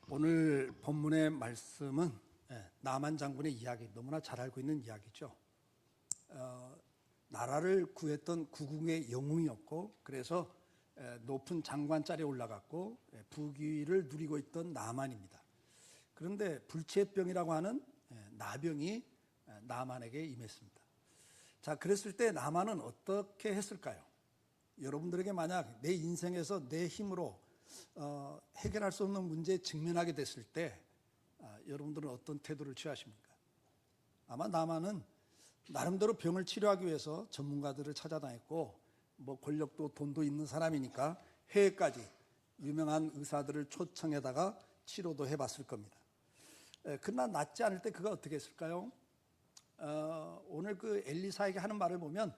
오늘 본문의 말씀은 나만 장군의 이야기, 너무나 잘 알고 있는 이야기죠. 나라를 구했던 국궁의 영웅이었고, 그래서 높은 장관 자리에 올라갔고 부귀를 누리고 있던 나만입니다. 그런데 불치병이라고 하는 나병이 나만에게 임했습니다. 자, 그랬을 때 나만은 어떻게 했을까요? 여러분들에게 만약 내 인생에서 내 힘으로 해결할 수 없는 문제에 직면하게 됐을 때 여러분들은 어떤 태도를 취하십니까? 아마 나만은 나름대로 병을 치료하기 위해서 전문가들을 찾아다녔고, 권력도 돈도 있는 사람이니까 해외까지 유명한 의사들을 초청해다가 치료도 해봤을 겁니다. 그러나 낫지 않을 때 그가 어떻게 했을까요? 오늘 그 엘리사에게 하는 말을 보면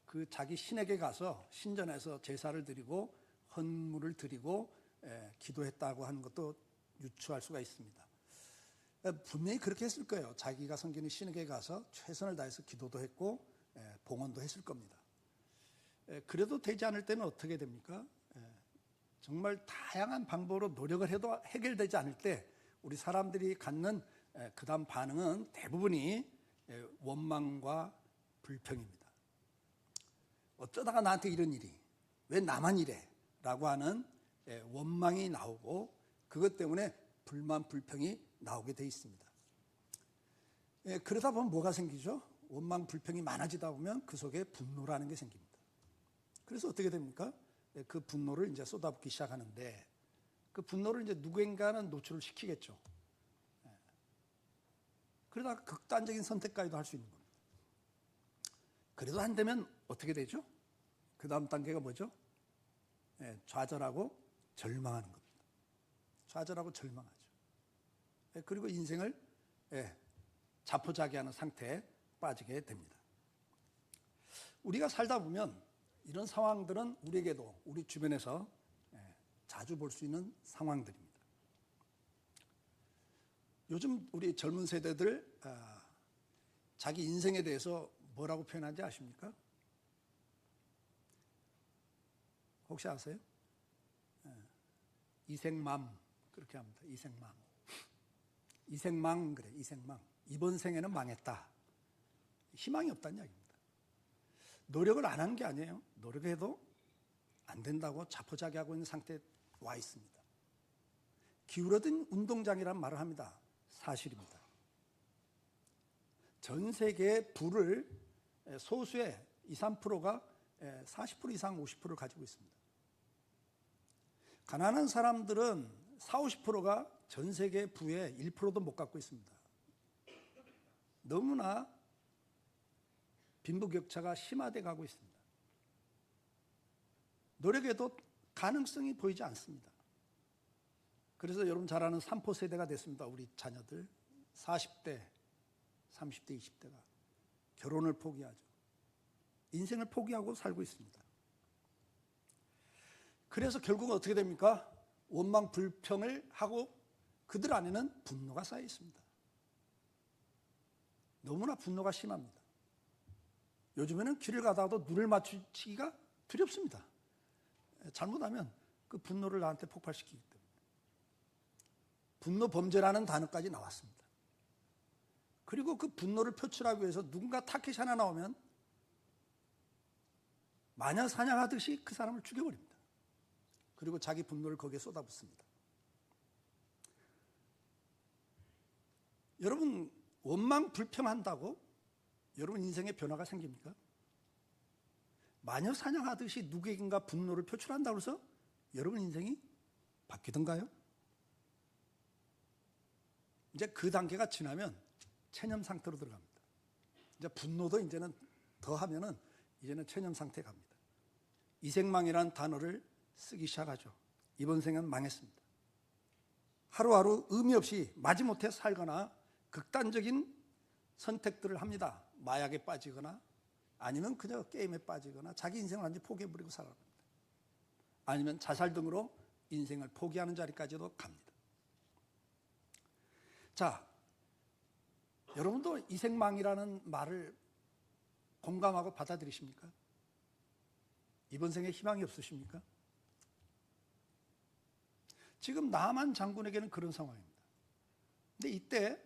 그 자기 신에게 가서 신전에서 제사를 드리고 헌물을 드리고 기도했다고 하는 것도 유추할 수가 있습니다. 분명히 그렇게 했을 거예요. 자기가 섬기는 신에게 가서 최선을 다해서 기도도 했고 봉헌도 했을 겁니다. 그래도 되지 않을 때는 어떻게 됩니까? 정말 다양한 방법으로 노력을 해도 해결되지 않을 때 우리 사람들이 갖는 그 다음 반응은 대부분이 원망과 불평입니다. 어쩌다가 나한테 이런 일이, 왜 나만 이래? 라고 하는 원망이 나오고, 그것 때문에 불만, 불평이 나오게 돼 있습니다. 그러다 보면 뭐가 생기죠? 원망, 불평이 많아지다 보면 그 속에 분노라는 게 생깁니다. 그래서 어떻게 됩니까? 그 분노를 이제 쏟아붓기 시작하는데, 그 분노를 이제 누구인가는 노출을 시키겠죠. 그러다가 극단적인 선택까지도 할 수 있는 겁니다. 그래도 안 되면 어떻게 되죠? 그 다음 단계가 뭐죠? 좌절하고 절망하는 겁니다. 좌절하고 절망하죠. 그리고 인생을 자포자기하는 상태에 빠지게 됩니다. 우리가 살다 보면 이런 상황들은 우리에게도 우리 주변에서 자주 볼 수 있는 상황들입니다. 요즘 우리 젊은 세대들 자기 인생에 대해서 뭐라고 표현하는지 아십니까? 혹시 아세요? 이생맘, 그렇게 합니다. 이생맘. 이생망, 그래, 이생망. 이번 생에는 망했다. 희망이 없다는 이야기입니다. 노력을 안 하는 게 아니에요. 노력해도 안 된다고 자포자기하고 있는 상태에 와 있습니다. 기울어진 운동장이라는 말을 합니다. 사실입니다. 전 세계의 부를 소수의 2, 3%가 40% 이상 50%를 가지고 있습니다. 가난한 사람들은 40, 50%가 전 세계 부의 1%도 못 갖고 있습니다. 너무나 빈부격차가 심화돼 가고 있습니다. 노력해도 가능성이 보이지 않습니다. 그래서 여러분 잘 아는 3포 세대가 됐습니다. 우리 자녀들 40대, 30대, 20대가 결혼을 포기하죠. 인생을 포기하고 살고 있습니다. 그래서 결국은 어떻게 됩니까? 원망, 불평을 하고 그들 안에는 분노가 쌓여 있습니다. 너무나 분노가 심합니다. 요즘에는 길을 가다가도 눈을 마주치기가 두렵습니다. 잘못하면 그 분노를 나한테 폭발시키기 때문에. 분노 범죄라는 단어까지 나왔습니다. 그리고 그 분노를 표출하기 위해서 누군가 타켓이 하나 나오면 마녀 사냥하듯이 그 사람을 죽여버립니다. 그리고 자기 분노를 거기에 쏟아붓습니다. 여러분, 원망 불평한다고 여러분 인생에 변화가 생깁니까? 마녀 사냥하듯이 누구에겐가 분노를 표출한다고 해서 여러분 인생이 바뀌던가요? 이제 그 단계가 지나면 체념 상태로 들어갑니다. 이제 분노도 이제는 더 하면은 이제는 체념 상태에 갑니다. 이생망이라는 단어를 쓰기 시작하죠. 이번 생은 망했습니다. 하루하루 의미 없이 마지못해 살거나 극단적인 선택들을 합니다. 마약에 빠지거나 아니면 그저 게임에 빠지거나 자기 인생을 완전히 포기해버리고 살아갑니다. 아니면 자살 등으로 인생을 포기하는 자리까지도 갑니다. 자, 여러분도 이생망이라는 말을 공감하고 받아들이십니까? 이번 생에 희망이 없으십니까? 지금 나만 장군에게는 그런 상황입니다. 근데 이때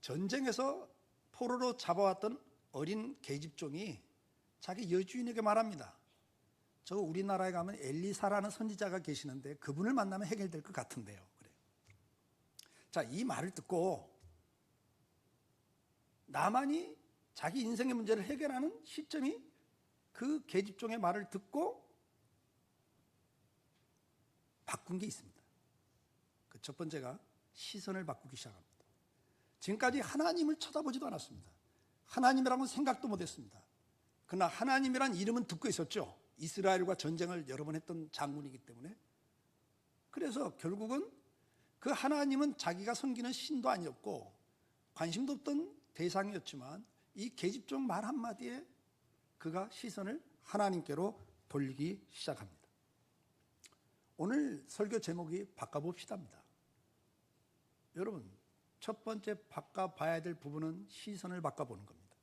전쟁에서 포로로 잡아왔던 어린 계집종이 자기 여주인에게 말합니다. 저 우리나라에 가면 엘리사라는 선지자가 계시는데 그분을 만나면 해결될 것 같은데요. 그래요. 자, 이 말을 듣고 나만이 자기 인생의 문제를 해결하는 시점이 그 계집종의 말을 듣고 바꾼 게 있습니다. 그 첫 번째가 시선을 바꾸기 시작합니다. 지금까지 하나님을 쳐다보지도 않았습니다. 하나님이라고는 생각도 못했습니다. 그러나 하나님이란 이름은 듣고 있었죠. 이스라엘과 전쟁을 여러 번 했던 장군이기 때문에. 그래서 결국은 그 하나님은 자기가 섬기는 신도 아니었고 관심도 없던 대상이었지만 이 계집종 말 한마디에 그가 시선을 하나님께로 돌리기 시작합니다. 오늘 설교 제목이 바꿔봅시다입니다. 여러분, 첫 번째 바꿔봐야 될 부분은 시선을 바꿔보는 겁니다.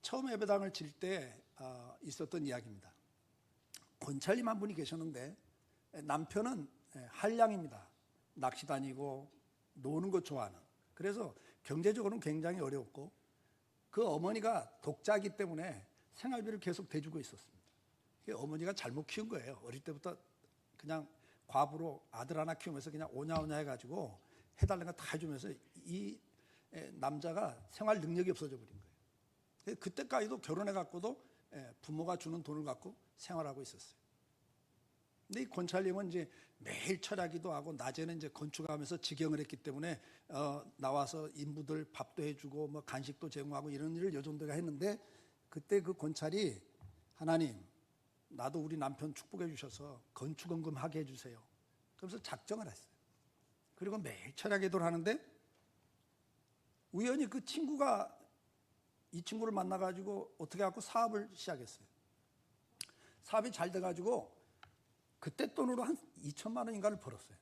처음 예배당을 질 때 있었던 이야기입니다. 권찰님 한 분이 계셨는데 남편은 한량입니다. 낚시 다니고 노는 거 좋아하는. 그래서 경제적으로는 굉장히 어려웠고 그 어머니가 독자이기 때문에 생활비를 계속 대주고 있었습니다. 어머니가 잘못 키운 거예요. 어릴 때부터 그냥 과부로 아들 하나 키우면서 그냥 오냐오냐 해가지고 해달라는 거 다 해주면서 이 남자가 생활 능력이 없어져 버린 거예요. 그때까지도 결혼해갖고도 부모가 주는 돈을 갖고 생활하고 있었어요. 근데 이 권찰님은 이제 매일 철야기도 하고 낮에는 이제 건축하면서 직영을 했기 때문에 나와서 인부들 밥도 해주고 뭐 간식도 제공하고 이런 일을 요정도가 했는데 그때 그 권찰이 하나님 나도 우리 남편 축복해 주셔서 건축원금 하게 해주세요. 그러면서 작정을 했어요. 그리고 매일 철야기도를 하는데 우연히 그 친구가 이 친구를 만나가지고 어떻게 해갖고 사업을 시작했어요. 사업이 잘 돼가지고 그때 돈으로 한 2천만 원인가를 벌었어요.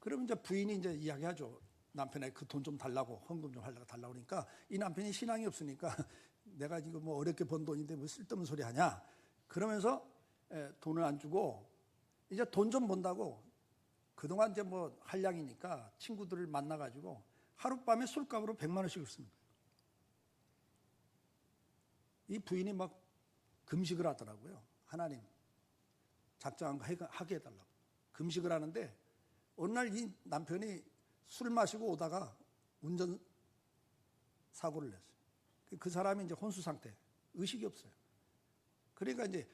그러면 이제 부인이 이제 이야기하죠. 남편에게 그 돈 좀 달라고, 헌금 좀 하려고 달라고 그러니까 이 남편이 신앙이 없으니까 내가 지금 뭐 어렵게 번 돈인데 뭐 쓸데없는 소리 하냐. 그러면서 돈을 안 주고 이제 돈 좀 번다고 그동안 이제 뭐 한량이니까 친구들을 만나가지고 하룻밤에 술값으로 100만 원씩을 씁니다. 이 부인이 막 금식을 하더라고요. 하나님 작정한 거 하게 해달라고. 금식을 하는데 어느 날 이 남편이 술 마시고 오다가 운전 사고를 냈어요. 그 사람이 이제 혼수 상태, 의식이 없어요. 그러니까 이제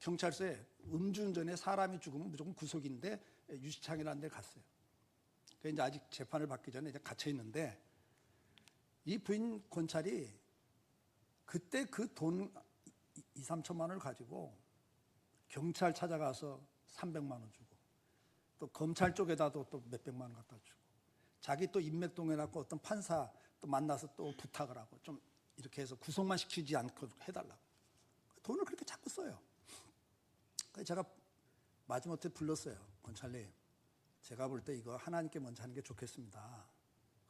경찰서에 음주운전에 사람이 죽으면 무조건 구속인데 유시창이라는 데 갔어요. 그 이제 아직 재판을 받기 전에 이제 갇혀 있는데 이 부인 권찰이 그때 그 돈 2, 3천만 원을 가지고 경찰 찾아가서 300만 원 주고 또 검찰 쪽에다도 또 몇백만 원 갖다 주고 자기 또 인맥 동해갖고 어떤 판사 또 만나서 또 부탁을 하고 좀 이렇게 해서 구속만 시키지 않고 해달라고. 돈을 그렇게 자꾸 써요. 그래서 제가 마지못해 불렀어요. 권찰님, 제가 볼 때 이거 하나님께 먼저 하는 게 좋겠습니다.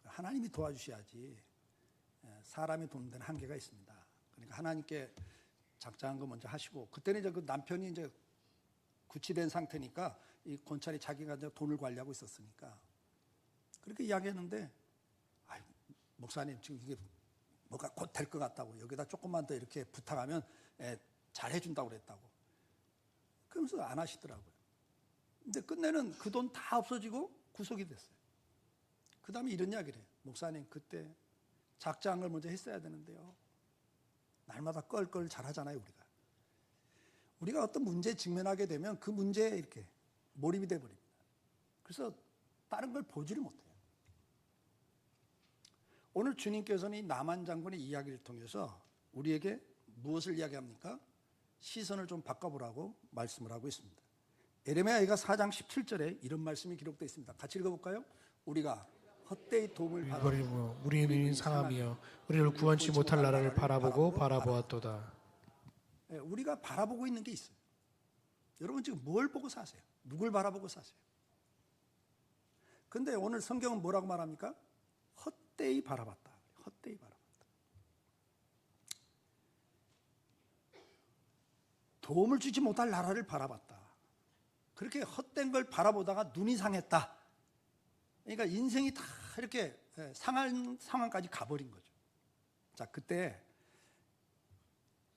하나님이 도와주셔야지. 사람이 돕는 데는 한계가 있습니다. 그러니까 하나님께 작정한 거 먼저 하시고 그때는 이제 그 남편이 이제 구치된 상태니까 이 권찰이 자기가 이제 돈을 관리하고 있었으니까 그렇게 이야기했는데 목사님 지금 이게 뭐가 곧 될 것 같다고 여기다 조금만 더 이렇게 부탁하면 잘 해준다고 그랬다고 그러면서 안 하시더라고요. 근데 끝내는 그 돈 다 없어지고 구속이 됐어요. 그 다음에 이런 이야기를 해요. 목사님 그때 작정한 걸 먼저 했어야 되는데요. 날마다 껄껄 잘하잖아요. 우리가 어떤 문제에 직면하게 되면 그 문제에 이렇게 몰입이 돼버립니다. 그래서 다른 걸 보지를 못해요. 오늘 주님께서는 이 나만 장군의 이야기를 통해서 우리에게 무엇을 이야기합니까? 시선을 좀 바꿔보라고 말씀을 하고 있습니다. 에레미야가 4장 17절에 이런 말씀이 기록되어 있습니다. 같이 읽어볼까요? 우리가 헛되이 도움을 받아 우리의 눈이 상하며 우리를 구원치 못할 나라를 바라보고 바라보았도다. 우리가 바라보고 있는 게 있어요. 여러분 지금 뭘 보고 사세요? 누굴 바라보고 사세요? 근데 오늘 성경은 뭐라고 말합니까? 헛되이 바라봤다. 헛되이 바라봤다. 도움을 주지 못할 나라를 바라봤다. 그렇게 헛된 걸 바라보다가 눈이 상했다. 그러니까 인생이 다 이렇게 상한 상황까지 가버린 거죠. 자, 그때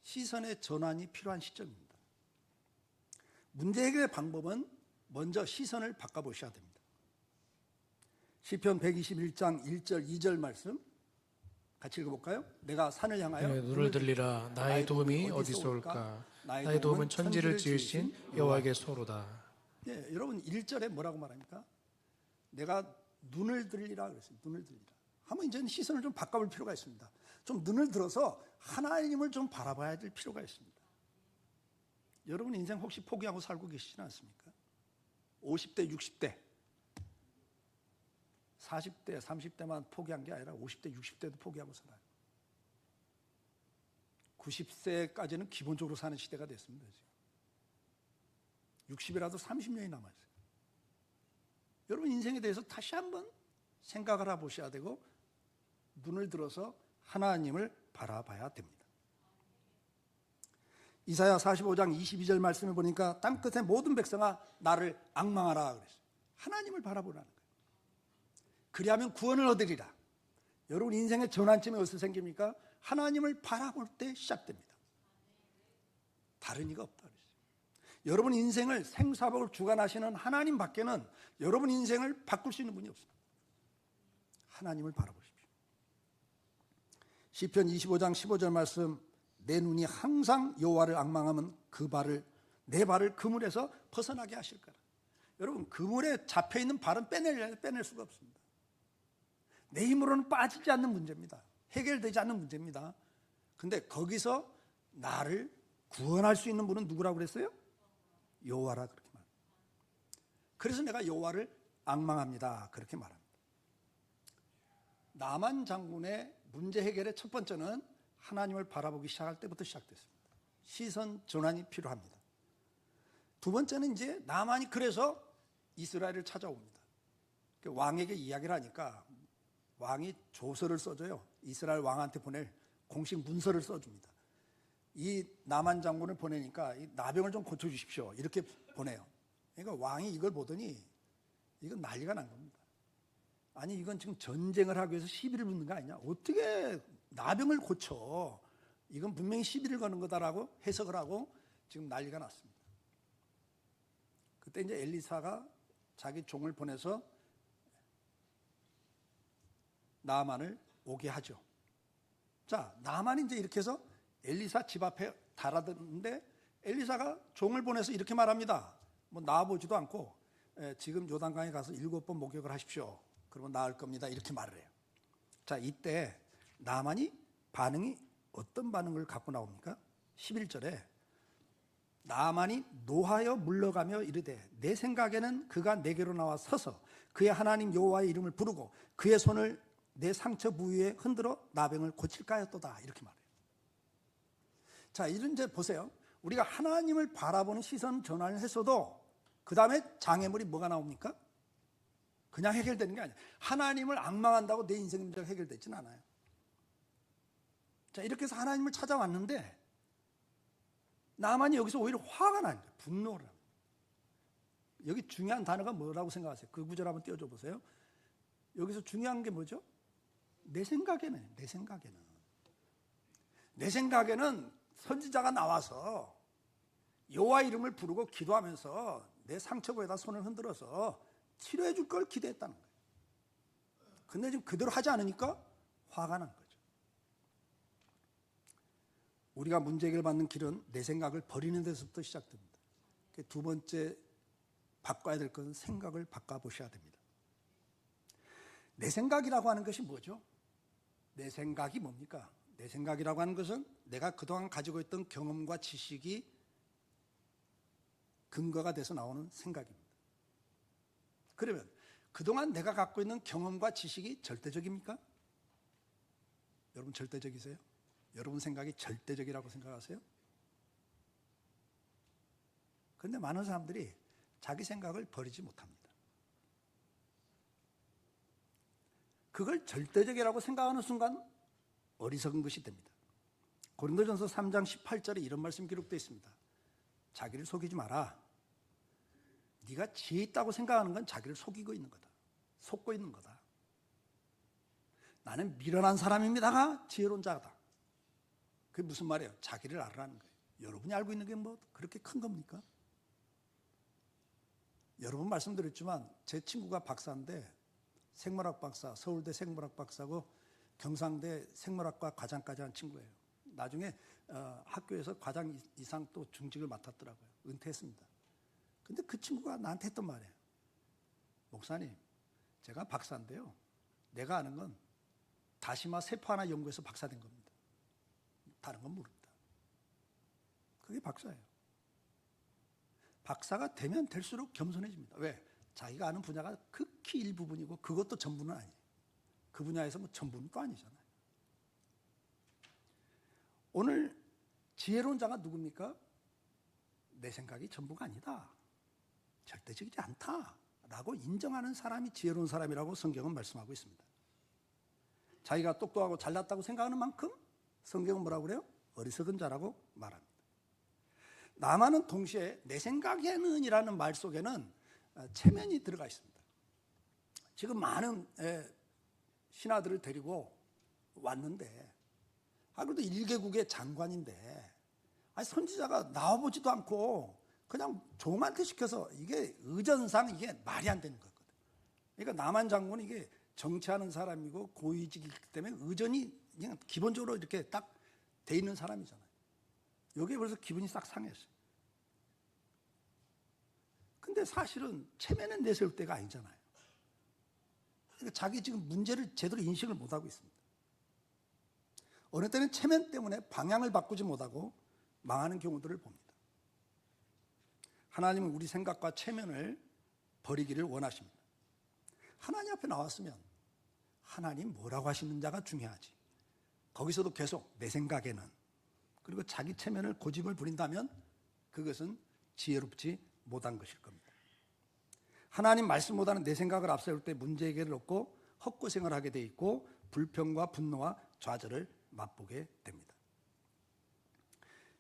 시선의 전환이 필요한 시점입니다. 문제 해결의 방법은 먼저 시선을 바꿔보셔야 됩니다. 시편 121장 1절 2절 말씀 같이 읽어볼까요? 내가 산을 향하여 눈을 들리라. 나의 도움이 어디서 올까? 나의 도움은 천지를 지으신 여호와에게서로다. 네, 여러분 1절에 뭐라고 말합니까? 내가 눈을 들리라 그랬어요. 눈을 들리라. 하면 이제는 시선을 좀 바꿔볼 필요가 있습니다. 좀 눈을 들어서 하나님을 좀 바라봐야 될 필요가 있습니다. 여러분 인생 혹시 포기하고 살고 계시지는 않습니까? 50대, 60대, 40대, 30대만 포기한 게 아니라 50대, 60대도 포기하고 살아요. 90세까지는 기본적으로 사는 시대가 됐습니다. 지금 60이라도 30년이 남아있어요. 여러분 인생에 대해서 다시 한번 생각을 해보셔야 되고 눈을 들어서 하나님을 바라봐야 됩니다. 이사야 45장 22절 말씀을 보니까 땅끝의 모든 백성아 나를 앙망하라 그랬어요. 하나님을 바라보라는 거예요. 그리하면 구원을 얻으리라. 여러분 인생의 전환점이 어디서 생깁니까? 하나님을 바라볼 때 시작됩니다. 다른 이가 없다 그랬어요. 여러분 인생을 생사복을 주관하시는 하나님 밖에는 여러분 인생을 바꿀 수 있는 분이 없습니다. 하나님을 바라보십시오. 시편 25장 15절 말씀 내 눈이 항상 여호와를 앙망하면 내 발을 그물에서 벗어나게 하실 거라. 여러분 그물에 잡혀있는 발은 빼낼 수가 없습니다. 내 힘으로는 빠지지 않는 문제입니다. 해결되지 않는 문제입니다. 근데 거기서 나를 구원할 수 있는 분은 누구라고 그랬어요? 여호와라 그렇게 말합니다. 그래서 내가 여호와를 앙망합니다. 그렇게 말합니다. 나만 장군의 문제 해결의 첫 번째는 하나님을 바라보기 시작할 때부터 시작됐습니다. 시선 전환이 필요합니다. 두 번째는 이제 나만이 그래서 이스라엘을 찾아옵니다. 왕에게 이야기를 하니까 왕이 조서를 써줘요. 이스라엘 왕한테 보낼 공식 문서를 써줍니다. 이 나만 장군을 보내니까 이 나병을 좀 고쳐주십시오. 이렇게 보내요. 그러니까 왕이 이걸 보더니 이건 난리가 난 겁니다. 아니 이건 지금 전쟁을 하기 위해서 시비를 붙는 거 아니냐. 어떻게 나병을 고쳐. 이건 분명히 시비를 거는 거다라고 해석을 하고 지금 난리가 났습니다. 그때 이제 엘리사가 자기 종을 보내서 나만을 오게 하죠. 자, 나만이 이제 이렇게 해서 엘리사 집 앞에 달아드는데 엘리사가 종을 보내서 이렇게 말합니다. 뭐 나와보지도 않고 지금 요단강에 가서 7번 목욕을 하십시오. 그러면 나을 겁니다. 이렇게 말을 해요. 자, 이때 나만이 어떤 반응을 갖고 나옵니까? 11절에 나만이 노하여 물러가며 이르되 내 생각에는 그가 내게로 나와 서서 그의 하나님 여호와의 이름을 부르고 그의 손을 내 상처 부위에 흔들어 나병을 고칠까 하였도다. 이렇게 말해요. 자, 이런 이제 보세요. 우리가 하나님을 바라보는 시선 전환을 했어도 그 다음에 장애물이 뭐가 나옵니까? 그냥 해결되는 게 아니에요. 하나님을 앙망한다고 내 인생 문제가 해결되지는 않아요. 자, 이렇게 해서 하나님을 찾아왔는데 나만이 여기서 오히려 화가 나는 거예요. 분노를. 여기 중요한 단어가 뭐라고 생각하세요? 그 구절 한번 띄워줘 보세요. 여기서 중요한 게 뭐죠? 내 생각에는 선지자가 나와서 여호와 이름을 부르고 기도하면서 내 상처부에다 손을 흔들어서 치료해 줄 걸 기대했다는 거예요. 근데 지금 그대로 하지 않으니까 화가 난 거죠. 우리가 문제 해결 받는 길은 내 생각을 버리는 데서부터 시작됩니다. 두 번째 바꿔야 될 것은 생각을 바꿔보셔야 됩니다. 내 생각이라고 하는 것이 뭐죠? 내 생각이 뭡니까? 내 생각이라고 하는 것은 내가 그동안 가지고 있던 경험과 지식이 근거가 돼서 나오는 생각입니다. 그러면 그동안 내가 갖고 있는 경험과 지식이 절대적입니까? 여러분 절대적이세요? 여러분 생각이 절대적이라고 생각하세요? 그런데 많은 사람들이 자기 생각을 버리지 못합니다. 그걸 절대적이라고 생각하는 순간 어리석은 것이 됩니다. 고린도전서 3장 18절에 이런 말씀이 기록되어 있습니다. 자기를 속이지 마라. 네가 지혜 있다고 생각하는 건 자기를 속이고 있는 거다. 속고 있는 거다. 나는 미련한 사람입니다가 지혜로운 자다. 그게 무슨 말이에요? 자기를 알라는 거예요. 여러분이 알고 있는 게 뭐 그렇게 큰 겁니까? 여러 번 말씀드렸지만 제 친구가 박사인데 생물학 박사, 서울대 생물학 박사고 경상대 생물학과 과장까지 한 친구예요. 나중에 학교에서 과장 이상 또 중직을 맡았더라고요. 은퇴했습니다. 근데 그 친구가 나한테 했던 말이에요. 목사님, 제가 박사인데요. 내가 아는 건 다시마 세포 하나 연구해서 박사 된 겁니다. 다른 건 모릅니다. 그게 박사예요. 박사가 되면 될수록 겸손해집니다. 왜? 자기가 아는 분야가 극히 일부분이고 그것도 전부는 아니에요. 그 분야에서 뭐 전부는 또 아니잖아요. 오늘 지혜로운 자가 누굽니까? 내 생각이 전부가 아니다. 절대적이지 않다. 라고 인정하는 사람이 지혜로운 사람이라고 성경은 말씀하고 있습니다. 자기가 똑똑하고 잘났다고 생각하는 만큼 성경은 뭐라고 그래요? 어리석은 자라고 말합니다. 나만은 동시에 내 생각에는 이라는 말 속에는 체면이 들어가 있습니다. 지금 많은 신하들을 데리고 왔는데 그래도 1개국의 장관인데 선지자가 나와보지도 않고 그냥 종한테 시켜서 이게 의전상 이게 말이 안 되는 거거든. 그러니까 남한 장군은 이게 정치하는 사람이고 고위직이기 때문에 의전이 그냥 기본적으로 이렇게 딱 돼 있는 사람이잖아요. 여기에 벌써 기분이 싹 상했어요. 근데 사실은 체면은 내세울 때가 아니잖아요. 그러니까 자기 지금 문제를 제대로 인식을 못하고 있습니다. 어느 때는 체면 때문에 방향을 바꾸지 못하고 망하는 경우들을 봅니다. 하나님은 우리 생각과 체면을 버리기를 원하십니다. 하나님 앞에 나왔으면 하나님 뭐라고 하시는 자가 중요하지. 거기서도 계속 내 생각에는 그리고 자기 체면을 고집을 부린다면 그것은 지혜롭지 못한 것일 겁니다. 하나님 말씀보다는 내 생각을 앞세울 때 문제 해결을 얻고 헛고생을 하게 돼 있고 불평과 분노와 좌절을 맛보게 됩니다.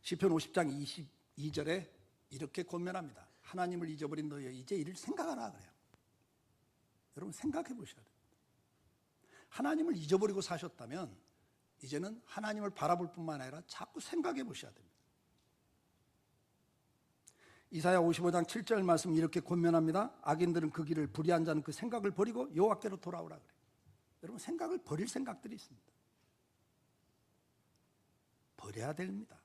시편 50장 22절에 이렇게 권면합니다. 하나님을 잊어버린 너희여 이제 이를 생각하라 그래요. 여러분 생각해 보셔야 됩니다. 하나님을 잊어버리고 사셨다면 이제는 하나님을 바라볼 뿐만 아니라 자꾸 생각해 보셔야 됩니다. 이사야 55장 7절 말씀 이렇게 권면합니다. 악인들은 그 길을 불의한 자는 그 생각을 버리고 여호와께로 돌아오라 그래요. 여러분 생각을 버릴 생각들이 있습니다. 버려야 됩니다.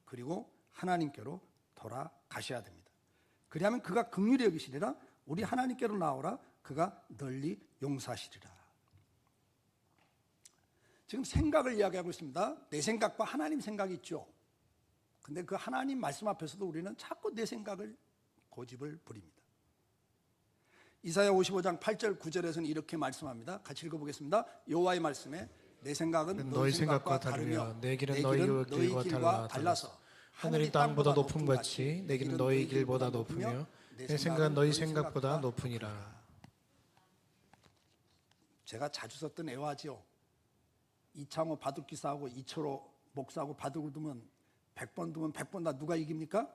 그리고 하나님께로 돌아가셔야 됩니다. 그리하면 그가 긍휼히 여기시리라. 우리 하나님께로 나오라. 그가 널리 용서하시리라. 지금 생각을 이야기하고 있습니다. 내 생각과 하나님 생각이 있죠. 근데 그 하나님 말씀 앞에서도 우리는 자꾸 내 생각을 고집을 부립니다. 이사야 55장 8절 9절에서는 이렇게 말씀합니다. 같이 읽어보겠습니다. 여호와의 말씀에 내 생각은 너희 생각과 다르며 내 길은 너희 길과 달라서 하늘이 땅보다 높은 같이 내 길은 너희 길보다 높으며 내 생각은 너희 생각보다 높으니라. 제가 자주 썼던 애화지요. 이창호 바둑기사하고 이철호 목사하고 바둑을 두면 100번 두면 100번 다 누가 이깁니까?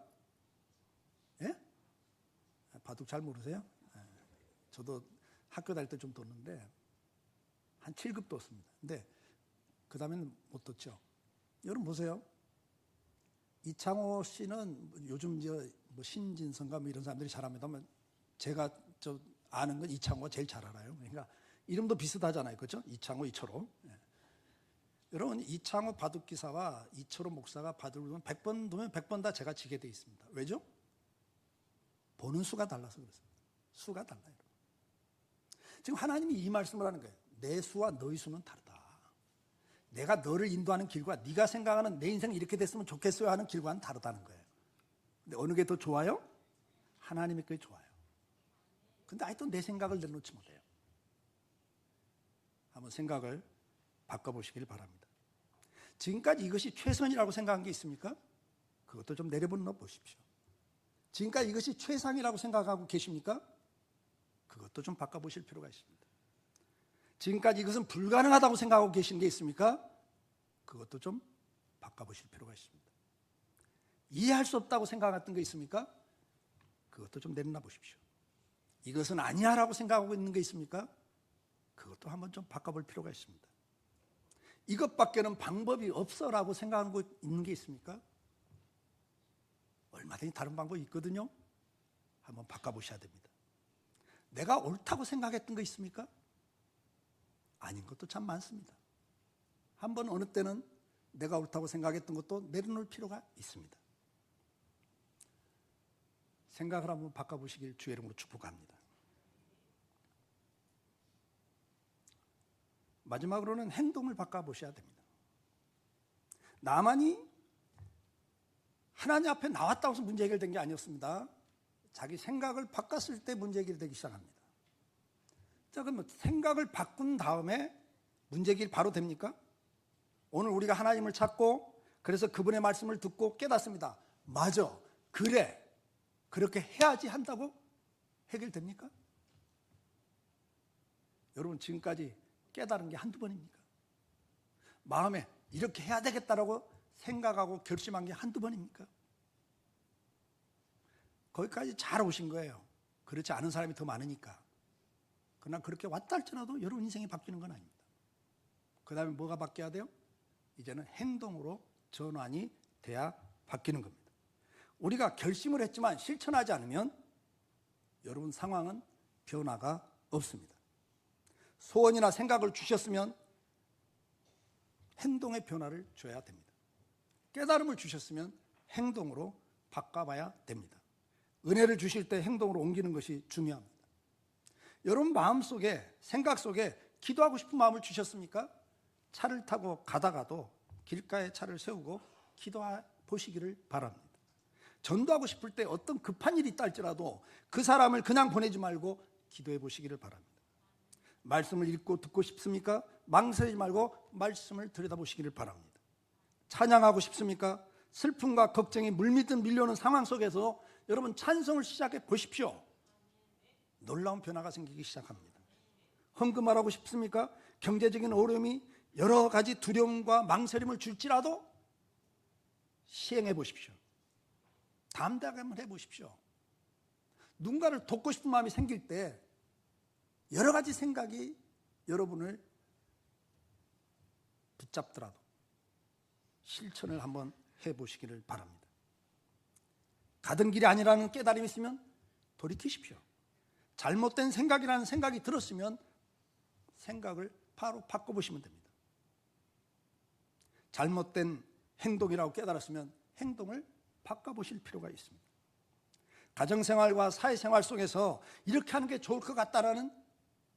예? 바둑 잘 모르세요? 저도 학교 다닐 때 좀 뒀는데 한 7급 뒀습니다. 근데 그 다음에는 못 뒀죠. 여러분 보세요. 이창호 씨는 요즘 뭐 신진선가 뭐 이런 사람들이 잘합니다만 제가 아는 건 이창호가 제일 잘 알아요. 그러니까 이름도 비슷하잖아요. 그렇죠? 이창호, 이철호. 예. 여러분 이창호 바둑기사와 이철호 목사가 바둑을 두면 100번 두면 100번 다 제가 지게 돼 있습니다. 왜죠? 보는 수가 달라서 그렇습니다. 수가 달라요. 지금 하나님이 이 말씀을 하는 거예요. 내 수와 너희 수는 다르다. 내가 너를 인도하는 길과 네가 생각하는 내 인생이 이렇게 됐으면 좋겠어요 하는 길과는 다르다는 거예요. 근데 어느 게 더 좋아요? 하나님의 게 좋아요. 근데 아직도 내 생각을 내놓지 못해요. 한번 생각을 바꿔보시길 바랍니다. 지금까지 이것이 최선이라고 생각한 게 있습니까? 그것도 좀 내려놓아 보십시오. 지금까지 이것이 최상이라고 생각하고 계십니까? 그것도 좀 바꿔보실 필요가 있습니다. 지금까지 이것은 불가능하다고 생각하고 계신 게 있습니까? 그것도 좀 바꿔보실 필요가 있습니다. 이해할 수 없다고 생각했던 거 있습니까? 그것도 좀 내려놔 보십시오. 이것은 아니야라고 생각하고 있는 게 있습니까? 그것도 한번 좀 바꿔볼 필요가 있습니다. 이것밖에는 방법이 없어라고 생각하고 있는 게 있습니까? 얼마든지 다른 방법이 있거든요. 한번 바꿔보셔야 됩니다. 내가 옳다고 생각했던 거 있습니까? 아닌 것도 참 많습니다. 한번 어느 때는 내가 옳다고 생각했던 것도 내려놓을 필요가 있습니다. 생각을 한번 바꿔보시길 주의 이름으로 축복합니다. 마지막으로는 행동을 바꿔보셔야 됩니다. 나만이 하나님 앞에 나왔다고 해서 문제 해결된 게 아니었습니다. 자기 생각을 바꿨을 때 문제 해결되기 시작합니다. 자, 그럼 생각을 바꾼 다음에 문제 해결이 바로 됩니까? 오늘 우리가 하나님을 찾고 그래서 그분의 말씀을 듣고 깨닫습니다. 맞아, 그래, 그렇게 해야지 한다고 해결됩니까? 여러분, 지금까지 깨달은 게 한두 번입니까? 마음에 이렇게 해야 되겠다라고 생각하고 결심한 게 한두 번입니까? 거기까지 잘 오신 거예요. 그렇지 않은 사람이 더 많으니까. 그러나 그렇게 왔다 할지라도 여러분 인생이 바뀌는 건 아닙니다. 그 다음에 뭐가 바뀌어야 돼요? 이제는 행동으로 전환이 돼야 바뀌는 겁니다. 우리가 결심을 했지만 실천하지 않으면 여러분 상황은 변화가 없습니다. 소원이나 생각을 주셨으면 행동의 변화를 줘야 됩니다. 깨달음을 주셨으면 행동으로 바꿔봐야 됩니다. 은혜를 주실 때 행동으로 옮기는 것이 중요합니다. 여러분 마음속에, 생각 속에 기도하고 싶은 마음을 주셨습니까? 차를 타고 가다가도 길가에 차를 세우고 기도해 보시기를 바랍니다. 전도하고 싶을 때 어떤 급한 일이 있다 할지라도 그 사람을 그냥 보내지 말고 기도해 보시기를 바랍니다. 말씀을 읽고 듣고 싶습니까? 망설이지 말고 말씀을 들여다보시기를 바랍니다. 찬양하고 싶습니까? 슬픔과 걱정이 물밀듯 밀려오는 상황 속에서 여러분 찬송을 시작해 보십시오. 놀라운 변화가 생기기 시작합니다. 헌금하라고 싶습니까? 경제적인 어려움이 여러 가지 두려움과 망설임을 줄지라도 시행해 보십시오. 담대하게 한번 해보십시오. 누군가를 돕고 싶은 마음이 생길 때 여러 가지 생각이 여러분을 붙잡더라도 실천을 한번 해보시기를 바랍니다. 가던 길이 아니라는 깨달음이 있으면 돌이키십시오. 잘못된 생각이라는 생각이 들었으면 생각을 바로 바꿔보시면 됩니다. 잘못된 행동이라고 깨달았으면 행동을 바꿔보실 필요가 있습니다. 가정생활과 사회생활 속에서 이렇게 하는 게 좋을 것 같다라는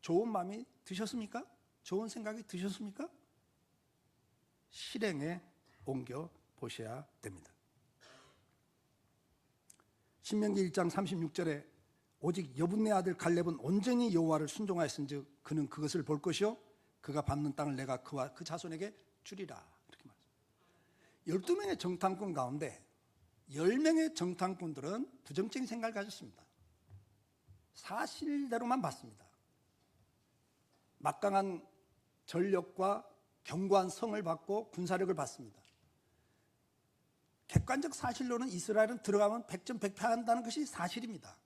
좋은 마음이 드셨습니까? 좋은 생각이 드셨습니까? 실행에 옮겨 보셔야 됩니다. 신명기 1장 36절에 오직 여분네 아들 갈렙은 온전히 여호와를 순종하였은즉 그는 그것을 볼 것이요 그가 밟는 땅을 내가 그와 그 자손에게 주리라. 이렇게 말합니다. 12명의 정탐꾼 가운데 10명의 정탐꾼들은 부정적인 생각을 가졌습니다. 사실대로만 봤습니다. 막강한 전력과 견고한 성을 받고 군사력을 받습니다. 객관적 사실로는 이스라엘은 들어가면 백전백패한다는 것이 사실입니다.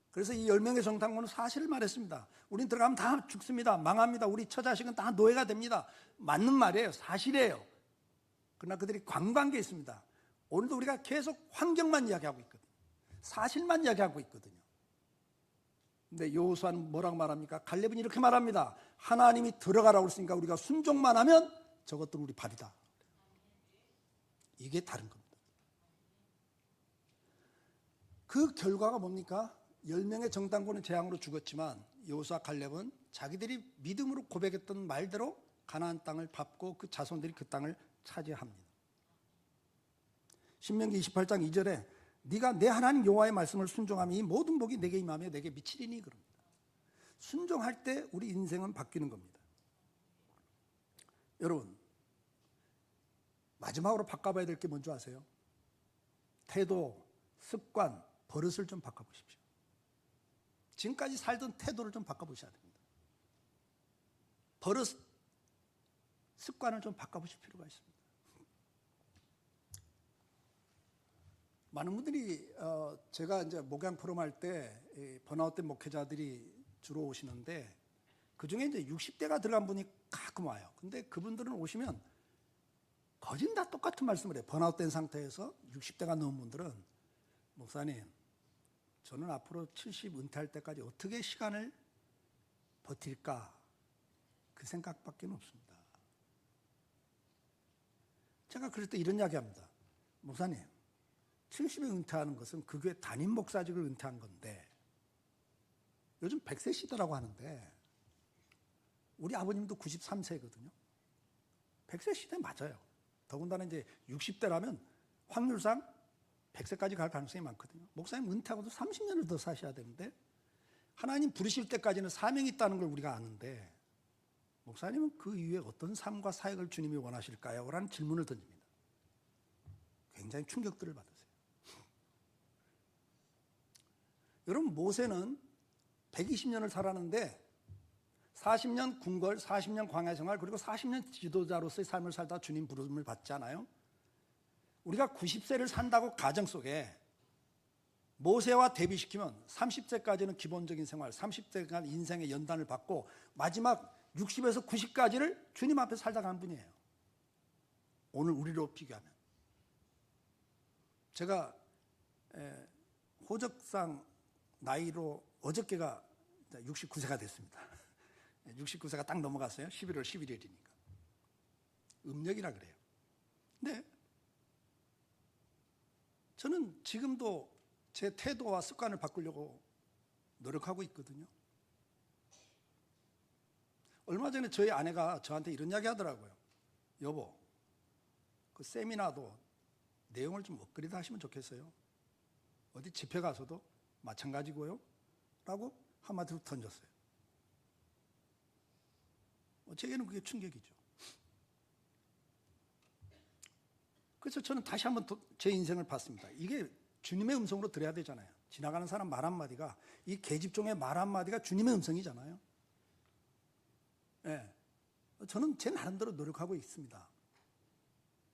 그래서 이 10명의 정탐꾼은 사실을 말했습니다. 우린 들어가면 다 죽습니다. 망합니다. 우리 처자식은 다 노예가 됩니다. 맞는 말이에요. 사실이에요. 그러나 그들이 관광계에 있습니다. 오늘도 우리가 계속 환경만 이야기하고 있거든요. 사실만 이야기하고 있거든요. 근데 여호수아는 뭐라고 말합니까? 갈렙은 이렇게 말합니다. 하나님이 들어가라고 했으니까 우리가 순종만 하면 저것들은 우리 밥이다. 이게 다른 겁니다. 그 결과가 뭡니까? 10명의 정탐꾼은 재앙으로 죽었지만 여호수아 갈렙은 자기들이 믿음으로 고백했던 말대로 가나안 땅을 밟고 그 자손들이 그 땅을 차지합니다. 신명기 28장 2절에 네가 내 하나님 여호와의 말씀을 순종하면 이 모든 복이 내게 임하며 내게 미치리니 그럽니다. 순종할 때 우리 인생은 바뀌는 겁니다. 여러분 마지막으로 바꿔봐야 될 게 뭔지 아세요? 태도, 습관, 버릇을 좀 바꿔보십시오. 지금까지 살던 태도를 좀 바꿔보셔야 됩니다. 버릇, 습관을 좀 바꿔보실 필요가 있습니다. 많은 분들이 제가 이제 목양 포럼 할 때 번아웃된 목회자들이 주로 오시는데 그 중에 이제 60대가 들어간 분이 가끔 와요. 근데 그분들은 오시면 거진 다 똑같은 말씀을 해요. 번아웃된 상태에서 60대가 넘은 분들은 목사님, 저는 앞으로 70 은퇴할 때까지 어떻게 시간을 버틸까 그 생각밖에 없습니다. 제가 그럴 때 이런 이야기합니다. 목사님, 70에 은퇴하는 것은 그 교회 담임 목사직을 은퇴한 건데 요즘 100세 시대라고 하는데 우리 아버님도 93세거든요. 100세 시대 맞아요. 더군다나 이제 60대라면 확률상 100세까지 갈 가능성이 많거든요. 목사님 은퇴하고도 30년을 더 사셔야 되는데 하나님 부르실 때까지는 사명이 있다는 걸 우리가 아는데 목사님은 그 이후에 어떤 삶과 사역을 주님이 원하실까요? 라는 질문을 던집니다. 굉장히 충격들을 받으세요. 여러분 모세는 120년을 살았는데 40년 궁궐, 40년 광야 생활, 그리고 40년 지도자로서의 삶을 살다 주님 부름을 받잖아요. 우리가 90세를 산다고 가정 속에 모세와 대비시키면 30세까지는 기본적인 생활, 30세간 인생의 연단을 받고 마지막 60에서 90까지를 주님 앞에 살다 간 분이에요. 오늘 우리로 비교하면. 제가 호적상 나이로 어저께가 69세가 됐습니다. 69세가 딱 넘어갔어요. 11월 11일이니까. 음력이라 그래요. 근데 저는 지금도 제 태도와 습관을 바꾸려고 노력하고 있거든요. 얼마 전에 저희 아내가 저한테 이런 이야기 하더라고요. 여보, 그 세미나도 내용을 좀 업그레이드 하시면 좋겠어요. 어디 집회 가서도 마찬가지고요. 라고 한마디로 던졌어요. 제게는 그게 충격이죠. 그래서 저는 다시 한번 제 인생을 봤습니다. 이게 주님의 음성으로 들어야 되잖아요. 지나가는 사람 말 한마디가, 이 계집종의 말 한마디가 주님의 음성이잖아요. 네. 저는 제 나름대로 노력하고 있습니다.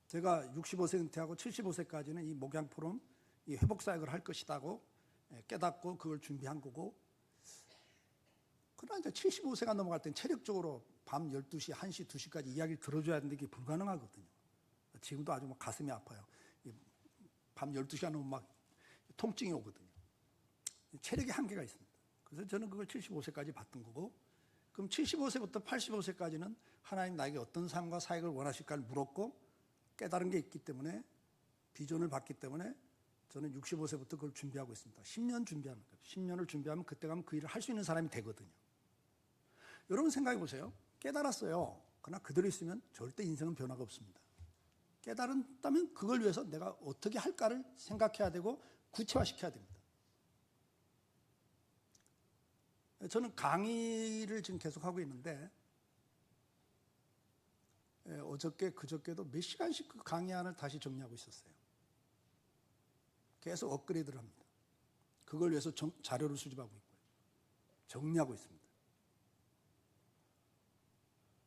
제가 65세 은퇴하고 75세까지는 이 목양 포럼, 이 회복 사역을 할 것이라고 깨닫고 그걸 준비한 거고, 그러나 이제 75세가 넘어갈 땐 체력적으로 밤 12시, 1시, 2시까지 이야기를 들어줘야 되는데 이게 불가능하거든요. 지금도 아주 막 가슴이 아파요. 밤 12시가 넘으면 막 통증이 오거든요. 체력의 한계가 있습니다. 그래서 저는 그걸 75세까지 봤던 거고, 그럼 75세부터 85세까지는 하나님 나에게 어떤 삶과 사역을 원하실까를 물었고 깨달은 게 있기 때문에, 비전을 봤기 때문에 저는 65세부터 그걸 준비하고 있습니다. 10년 준비하는 거예요. 10년을 준비하면 그때 가면 그 일을 할 수 있는 사람이 되거든요. 여러분 생각해 보세요. 깨달았어요. 그러나 그대로 있으면 절대 인생은 변화가 없습니다. 깨달았다면 그걸 위해서 내가 어떻게 할까를 생각해야 되고 구체화시켜야 됩니다. 저는 강의를 지금 계속하고 있는데 어저께 그저께도 몇 시간씩 그 강의안을 다시 정리하고 있었어요. 계속 업그레이드를 합니다. 그걸 위해서 자료를 수집하고 있고요. 정리하고 있습니다.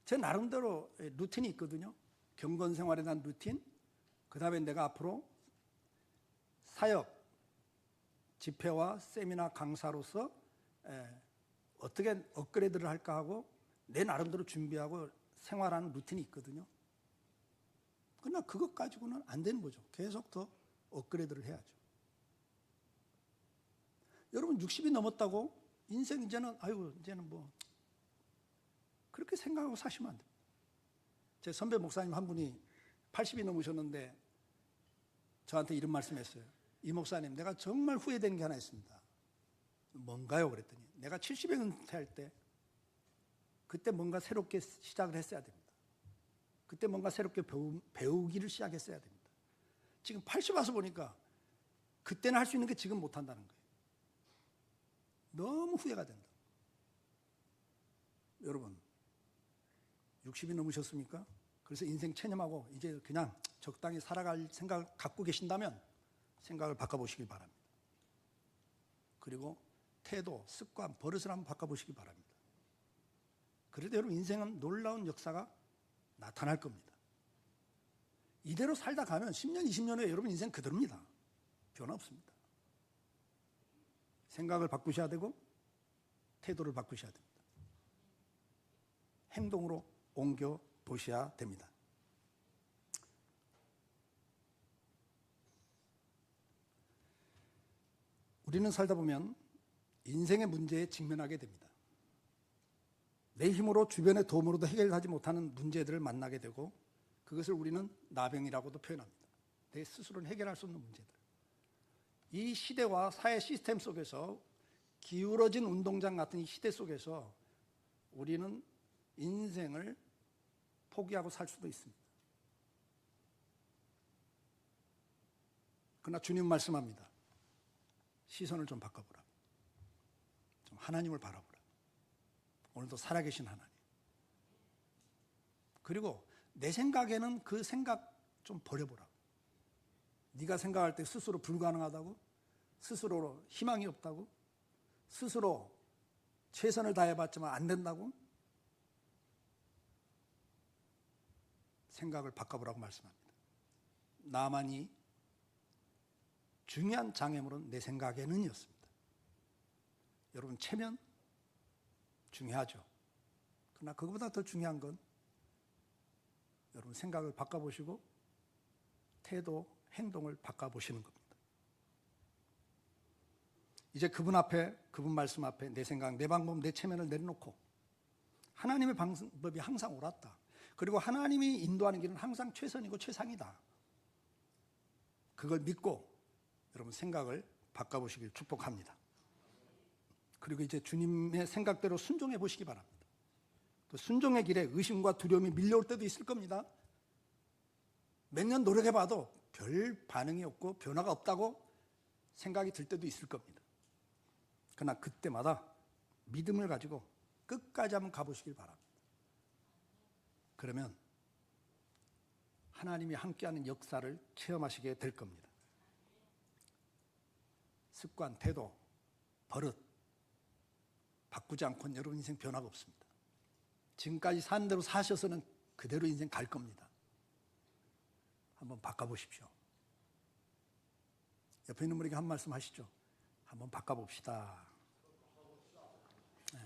제 나름대로 루틴이 있거든요. 경건 생활에 대한 루틴, 그 다음에 내가 앞으로 사역, 집회와 세미나 강사로서 어떻게 업그레이드를 할까 하고 내 나름대로 준비하고 생활하는 루틴이 있거든요. 그러나 그것 가지고는 안 되는 거죠. 계속 더 업그레이드를 해야죠. 여러분 60이 넘었다고 인생 이제는 뭐 그렇게 생각하고 사시면 안 됩니다. 제 선배 목사님 한 분이 80이 넘으셨는데 저한테 이런 말씀했어요. 이 목사님, 내가 정말 후회되는 게 하나 있습니다. 뭔가요? 그랬더니 내가 70에 은퇴할 때 그때 뭔가 새롭게 시작을 했어야 됩니다. 그때 뭔가 새롭게 배우기를 시작했어야 됩니다. 지금 80 와서 보니까 그때는 할 수 있는 게 지금 못한다는 거예요. 너무 후회가 된다. 여러분 60이 넘으셨습니까? 그래서 인생 체념하고 이제 그냥 적당히 살아갈 생각을 갖고 계신다면 생각을 바꿔보시기 바랍니다. 그리고 태도, 습관, 버릇을 한번 바꿔보시기 바랍니다. 그래도 여러분 인생은 놀라운 역사가 나타날 겁니다. 이대로 살다 가면 10년, 20년 후에 여러분 인생 그대로입니다. 변화 없습니다. 생각을 바꾸셔야 되고 태도를 바꾸셔야 됩니다. 행동으로 옮겨 보셔야 됩니다. 우리는 살다 보면 인생의 문제에 직면하게 됩니다. 내 힘으로 주변의 도움으로도 해결하지 못하는 문제들을 만나게 되고 그것을 우리는 나병이라고도 표현합니다. 내 스스로는 해결할 수 없는 문제들. 이 시대와 사회 시스템 속에서 기울어진 운동장 같은 이 시대 속에서 우리는 인생을 포기하고 살 수도 있습니다. 그러나 주님 말씀합니다. 시선을 좀 바꿔보라. 좀 하나님을 바라보라. 오늘도 살아계신 하나님. 그리고 내 생각에는 그 생각 좀 버려보라. 네가 생각할 때 스스로 불가능하다고, 스스로 희망이 없다고, 스스로 최선을 다해봤지만 안 된다고 생각을 바꿔보라고 말씀합니다. 나만이 중요한 장애물은 내 생각에는이었습니다. 여러분, 체면 중요하죠. 그러나 그것보다 더 중요한 건 여러분 생각을 바꿔보시고 태도, 행동을 바꿔보시는 겁니다. 이제 그분 앞에, 그분 말씀 앞에 내 생각, 내 방법, 내 체면을 내려놓고 하나님의 방법이 항상 옳았다. 그리고 하나님이 인도하는 길은 항상 최선이고 최상이다. 그걸 믿고 여러분 생각을 바꿔보시길 축복합니다. 그리고 이제 주님의 생각대로 순종해 보시기 바랍니다. 그 순종의 길에 의심과 두려움이 밀려올 때도 있을 겁니다. 몇 년 노력해봐도 별 반응이 없고 변화가 없다고 생각이 들 때도 있을 겁니다. 그러나 그때마다 믿음을 가지고 끝까지 한번 가보시길 바랍니다. 그러면 하나님이 함께하는 역사를 체험하시게 될 겁니다. 습관, 태도, 버릇 바꾸지 않고는 여러분 인생 변화가 없습니다. 지금까지 산 대로 사셔서는 그대로 인생 갈 겁니다. 한번 바꿔보십시오. 옆에 있는 분에게 한 말씀 하시죠. 한번 바꿔봅시다. 네.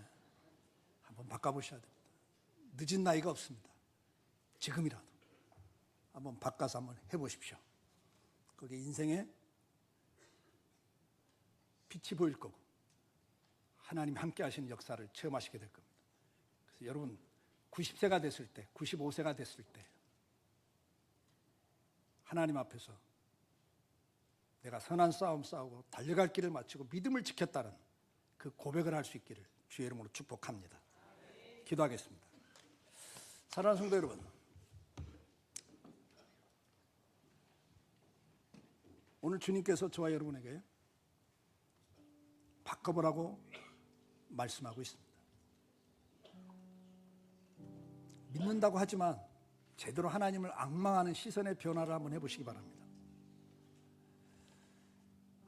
한번 바꿔보셔야 됩니다. 늦은 나이가 없습니다. 지금이라도 한번 바꿔서 한번 해보십시오. 거기에 인생에 빛이 보일 거고 하나님 함께 하시는 역사를 체험하시게 될 겁니다. 그래서 여러분 90세가 됐을 때, 95세가 됐을 때 하나님 앞에서 내가 선한 싸움 싸우고 달려갈 길을 마치고 믿음을 지켰다는 그 고백을 할 수 있기를 주의 이름으로 축복합니다. 기도하겠습니다. 사랑하는 성도 여러분, 오늘 주님께서 저와 여러분에게 바꿔보라고 말씀하고 있습니다. 믿는다고 하지만 제대로 하나님을 앙망하는 시선의 변화를 한번 해보시기 바랍니다.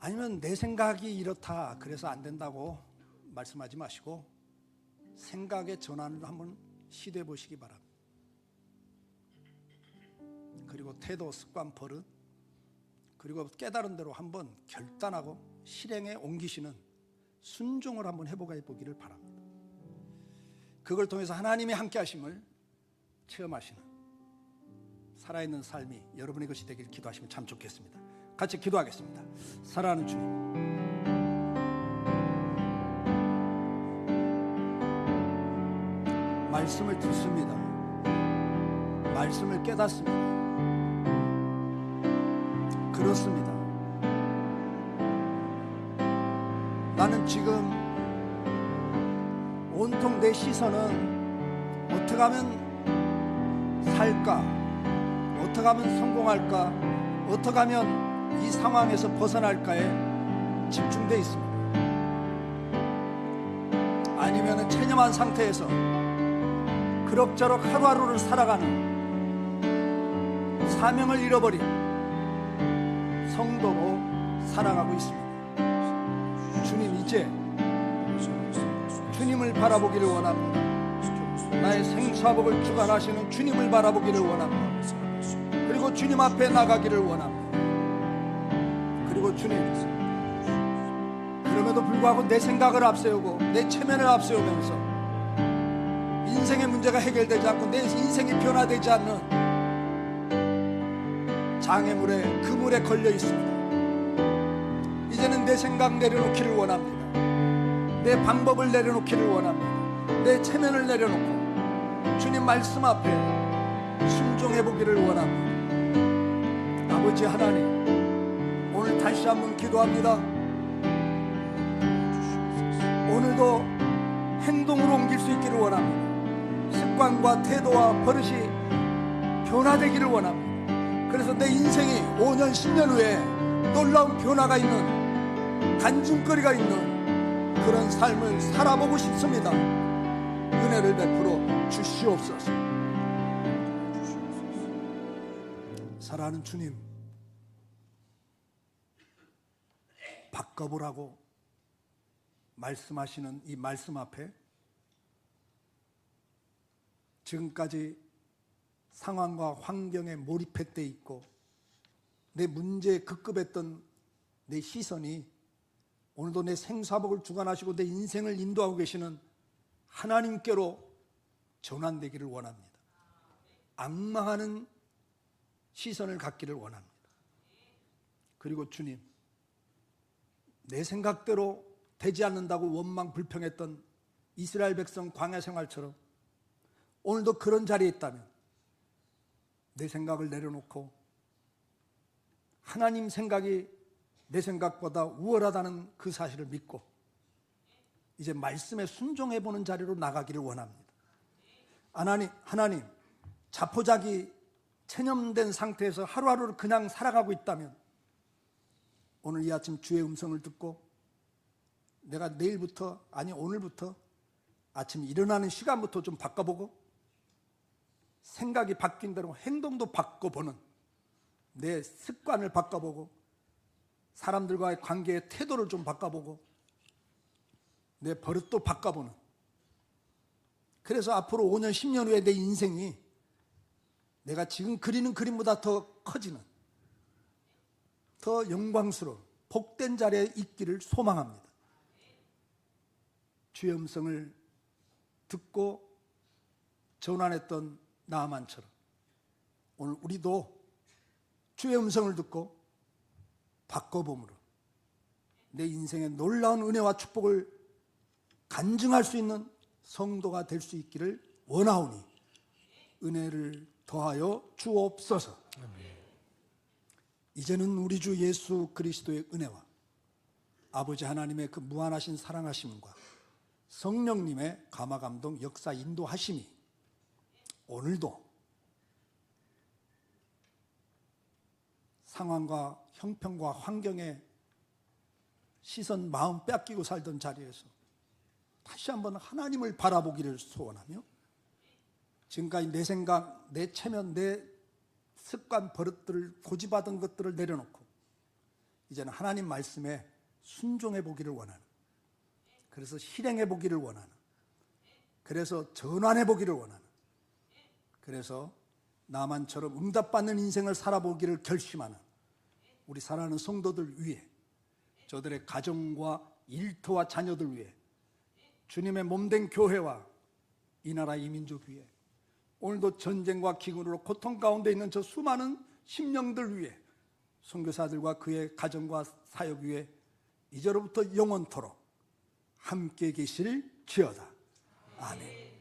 아니면 내 생각이 이렇다 그래서 안 된다고 말씀하지 마시고 생각의 전환을 한번 시도해 보시기 바랍니다. 그리고 태도, 습관, 버릇, 그리고 깨달은 대로 한번 결단하고 실행에 옮기시는 순종을 한번 해보기를 바랍니다. 그걸 통해서 하나님의 함께 하심을 체험하시는 살아있는 삶이 여러분의 것이 되길 기도하시면 참 좋겠습니다. 같이 기도하겠습니다. 사랑하는 주님, 말씀을 듣습니다. 말씀을 깨닫습니다. 그렇습니다. 나는 지금 온통 내 시선은 어떻게 하면 살까? 어떻게 하면 성공할까? 어떻게 하면 이 상황에서 벗어날까에 집중되어 있습니다. 아니면 체념한 상태에서 그럭저럭 하루하루를 살아가는 사명을 잃어버린 성도로 살아가고 있습니다. 주님, 이제 주님을 바라보기를 원합니다. 나의 생사복을 주관하시는 주님을 바라보기를 원합니다. 그리고 주님 앞에 나가기를 원합니다. 그리고 그리고 주님, 그럼에도 불구하고 내 생각을 앞세우고 내 체면을 앞세우면서 인생의 문제가 해결되지 않고 내 인생이 변화되지 않는 장애물에 그물에 걸려 있습니다. 이제는 내 생각 내려놓기를 원합니다. 내 방법을 내려놓기를 원합니다. 내 체면을 내려놓고 주님 말씀 앞에 순종해 보기를 원합니다. 아버지 하나님, 오늘 다시 한번 기도합니다. 오늘도 행동으로 옮길 수 있기를 원합니다. 습관과 태도와 버릇이 변화되기를 원합니다. 그래서 내 인생이 5년 10년 후에 놀라운 변화가 있는, 간증거리가 있는 그런 삶을 살아보고 싶습니다. 은혜를 베풀어 주시옵소서. 사랑하는 주님, 바꿔보라고 말씀하시는 이 말씀 앞에 지금까지 상황과 환경에 몰입해 있고 내 문제에 급급했던 내 시선이 오늘도 내 생사복을 주관하시고 내 인생을 인도하고 계시는 하나님께로 전환되기를 원합니다. 악망하는 시선을 갖기를 원합니다. 그리고 주님, 내 생각대로 되지 않는다고 원망 불평했던 이스라엘 백성 광야 생활처럼 오늘도 그런 자리에 있다면 내 생각을 내려놓고 하나님 생각이 내 생각보다 우월하다는 그 사실을 믿고 이제 말씀에 순종해보는 자리로 나가기를 원합니다. 하나님, 자포자기 체념된 상태에서 하루하루를 그냥 살아가고 있다면 오늘 이 아침 주의 음성을 듣고 내가 내일부터, 아니 오늘부터 아침 일어나는 시간부터 좀 바꿔보고 생각이 바뀐 대로 행동도 바꿔보는, 내 습관을 바꿔보고 사람들과의 관계의 태도를 좀 바꿔보고 내 버릇도 바꿔보는, 그래서 앞으로 5년 10년 후에 내 인생이 내가 지금 그리는 그림보다 더 커지는, 더 영광스러운 복된 자리에 있기를 소망합니다. 주의 음성을 듣고 전환했던 나아만처럼 오늘 우리도 주의 음성을 듣고 바꿔봄으로 내 인생의 놀라운 은혜와 축복을 간증할 수 있는 성도가 될 수 있기를 원하오니 은혜를 더하여 주옵소서. 이제는 우리 주 예수 그리스도의 은혜와 아버지 하나님의 그 무한하신 사랑하심과 성령님의 감화감동 역사 인도하심이 오늘도 상황과 형편과 환경에 시선, 마음 뺏기고 살던 자리에서 다시 한번 하나님을 바라보기를 소원하며 지금까지 내 생각, 내 체면, 내 습관, 버릇들을 고집하던 것들을 내려놓고 이제는 하나님 말씀에 순종해 보기를 원하는, 그래서 실행해 보기를 원하는, 그래서 전환해 보기를 원하는, 그래서 나만처럼 응답받는 인생을 살아보기를 결심하는 우리 사랑하는 성도들 위해, 저들의 가정과 일터와 자녀들 위해, 주님의 몸된 교회와 이 나라 이 민족 위해, 오늘도 전쟁과 기근으로 고통 가운데 있는 저 수많은 심령들 위해, 선교사들과 그의 가정과 사역 위해 이제로부터 영원토록 함께 계실 지어다. 아멘.